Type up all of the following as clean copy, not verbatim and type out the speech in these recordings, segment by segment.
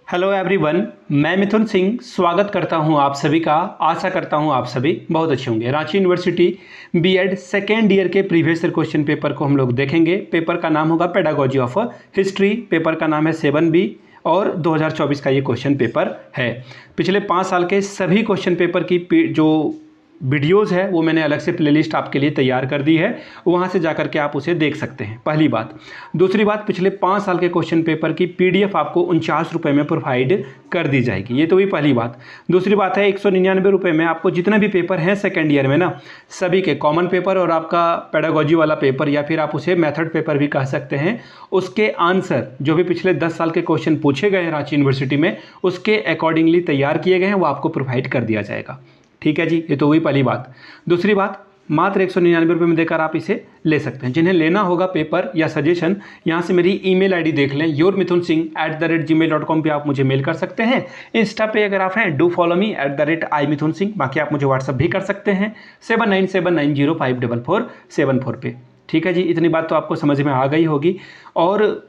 Hello everyone, मैं मिथुन सिंह स्वागत करता हूं आप सभी का। आशा करता हूं आप सभी बहुत अच्छे होंगे। Ranchi university BEd second year के प्रीवियस ईयर क्वेश्चन पेपर को हम लोग देखेंगे। पेपर का नाम होगा पेडागोजी ऑफ हिस्ट्री। पेपर का नाम है 7B और 2024 का ये क्वेश्चन पेपर है। पिछले 5 साल के सभी क्वेश्चन पेपर की जो वीडियोज़ है वो मैंने अलग से प्लेलिस्ट आपके लिए तैयार कर दी है, वहाँ से जाकर के आप उसे देख सकते हैं। पहली बात। दूसरी बात, पिछले 5 साल के क्वेश्चन पेपर की PDF आपको 49 रुपये में प्रोवाइड कर दी जाएगी। ये तो हुई पहली बात। दूसरी बात है 199 रुपये में आपको जितने भी पेपर हैं सेकेंड ईयर में ना, सभी के कॉमन पेपर और आपका पेडागोजी वाला पेपर या फिर आप उसे मेथड पेपर भी कह सकते हैं, उसके आंसर जो भी पिछले 10 साल के क्वेश्चन पूछे गए हैं रांची यूनिवर्सिटी में, उसके अकॉर्डिंगली तैयार किए गए हैं, वो आपको प्रोवाइड कर दिया जाएगा। ठीक है जी, ये तो हुई पहली बात। दूसरी बात, मात्र 199 रुपये में देकर आप इसे ले सकते हैं। जिन्हें लेना होगा पेपर या सजेशन, यहाँ से मेरी ईमेल आईडी देख लें, yourmithunsingh@gmail.com पे आप मुझे मेल कर सकते हैं। इंस्टा पे अगर आप हैं डू फॉलो मी @imithunsingh। बाकी आप मुझे व्हाट्सअप भी कर सकते हैं 7979054474 पे। ठीक है जी, इतनी बात तो आपको समझ में आ गई होगी। और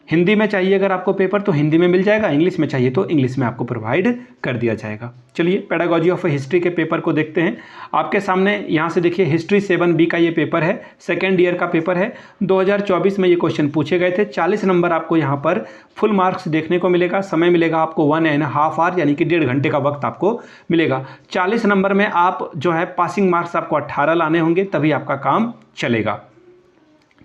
हिंदी में चाहिए अगर आपको पेपर तो हिंदी में मिल जाएगा, इंग्लिश में चाहिए तो इंग्लिश में आपको प्रोवाइड कर दिया जाएगा। चलिए पेडागोजी ऑफ हिस्ट्री के पेपर को देखते हैं। आपके सामने यहाँ से देखिए हिस्ट्री 7B का ये पेपर है, सेकेंड ईयर का पेपर है। 2024 में ये क्वेश्चन पूछे गए थे। 40 नंबर आपको यहाँ पर फुल मार्क्स देखने को मिलेगा। समय मिलेगा आपको 1.5 आवर यानी कि 1.5 घंटे का वक्त आपको मिलेगा। 40 नंबर में आप जो है पासिंग मार्क्स आपको 18 लाने होंगे, तभी आपका काम चलेगा।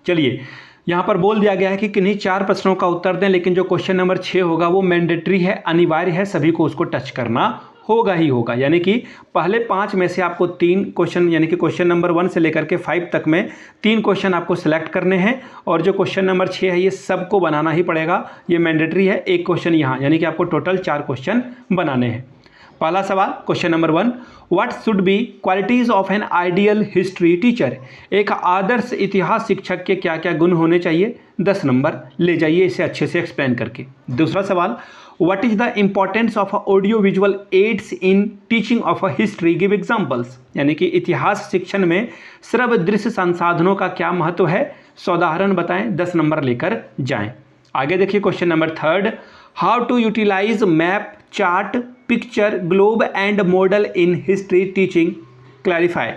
चलिए, यहाँ पर बोल दिया गया है कि किन्हीं 4 प्रश्नों का उत्तर दें, लेकिन जो क्वेश्चन नंबर 6 होगा वो मैंडेटरी है, अनिवार्य है, सभी को उसको टच करना होगा ही होगा। यानी कि पहले 5 में से आपको 3 क्वेश्चन, यानी कि क्वेश्चन नंबर 1 से लेकर के 5 तक में 3 क्वेश्चन आपको सिलेक्ट करने हैं, और जो क्वेश्चन नंबर 6 है ये सबको बनाना ही पड़ेगा। ये मैंडेटरी है। एक क्वेश्चन यहाँ, यानी कि आपको टोटल 4 क्वेश्चन बनाने हैं। पहला सवाल, question number 1, what should be qualities of an ideal history teacher. एक आदर्श इतिहास शिक्षक के क्या क्या गुण होने चाहिए। 10 नंबर ले जाइए इसे अच्छे से एक्सप्लेन करके। दूसरा सवाल, what is the importance of audio visual aids in teaching of a history, give examples. यानी कि इतिहास शिक्षण में श्रव्य दृश्य संसाधनों का क्या महत्व है, उदाहरण बताएं। 10 नंबर लेकर जाएं। आगे देखिए question number 3, how to utilise map, chart, picture, globe and model in history teaching, clarify.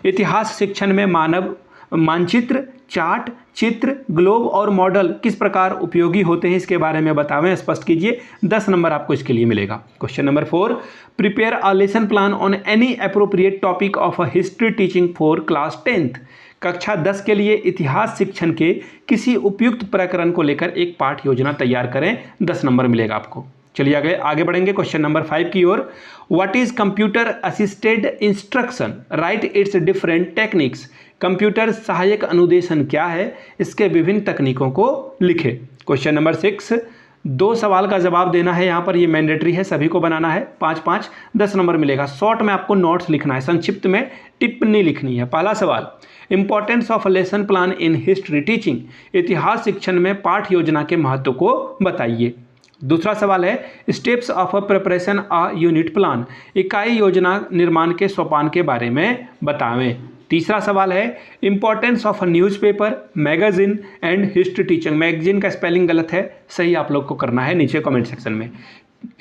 इतिहास शिक्षण में मानव मानचित्र, चार्ट, चित्र, ग्लोब और मॉडल किस प्रकार उपयोगी होते हैं, इसके बारे में बतावें, स्पष्ट कीजिए। 10 नंबर आपको इसके लिए मिलेगा। Question number 4, prepare a lesson plan on any appropriate topic of a history teaching for class 10th। कक्षा 10 के लिए इतिहास शिक्षण के किसी उपयुक्त प्रकरण को लेकर एक पाठ योजना तैयार करें। 10 नंबर मिलेगा आपको। चलिए आगे बढ़ेंगे क्वेश्चन नंबर 5 की ओर। What is computer assisted instruction, right it's different techniques. Computer सहायक अनुदेशन क्या है, इसके विभिन्न तकनीकों को लिखे। क्वेश्चन नंबर 6, 2 सवाल का जवाब देना है। यहाँ पर ये मैंडेटरी है, सभी को बनाना है। 5-5 10 नंबर मिलेगा। शॉर्ट में आपको नोट्स लिखना है, संक्षिप्त में टिप्पणी लिखनी है। पहला सवाल, importance of lesson plan in history teaching. इतिहास शिक्षण में पाठ योजना के महत्व को बताइए। दूसरा सवाल है, steps of a preparation a unit plan. इकाई योजना निर्माण के सोपान के बारे में बतावें। तीसरा सवाल है, importance of a newspaper, magazine and history teaching. Magazine का स्पेलिंग गलत है, सही आप लोग को करना है नीचे कमेंट सेक्शन में।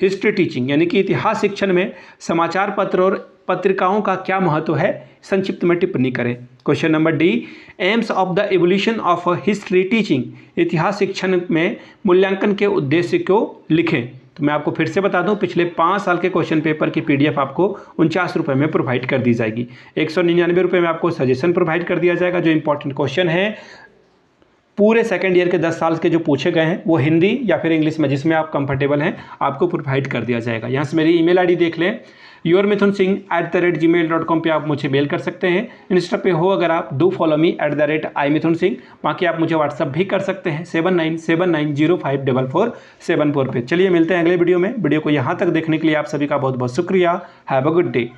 हिस्ट्री टीचिंग यानी कि इतिहास शिक्षण में समाचार पत्र और पत्रिकाओं का क्या महत्व है, संक्षिप्त में टिप्पणी करें। Question number D, AIIMS of the evolution of history teaching. इतिहास शिक्षण में मूल्यांकन के उद्देश्य को लिखें। तो मैं आपको फिर से बता दूं, पिछले 5 साल के क्वेश्चन पेपर की PDF आपको 49 रुपये में प्रोवाइड कर दी जाएगी। 199 रुपये में आपको सजेशन प्रोवाइड कर दिया जाएगा। जो इंपॉर्टेंट क्वेश्चन है पूरे सेकंड ईयर के 10 साल के जो पूछे गए हैं वो हिंदी या फिर इंग्लिश में जिसमें आप कंफर्टेबल हैं आपको प्रोवाइड कर दिया जाएगा। यहाँ से मेरी ईमेल आईडी देख लें, yourmithunSingh@gmail.com पे आप मुझे मेल कर सकते हैं। इंस्टा पे हो अगर आप डू फॉलो मी @imithunSingh। बाकी आप मुझे व्हाट्सअप भी कर सकते हैं 7979054474 पे। चलिए मिलते हैं अगले वीडियो में। वीडियो को यहाँ तक देखने के लिए आप सभी का बहुत बहुत शुक्रिया। Have a good day.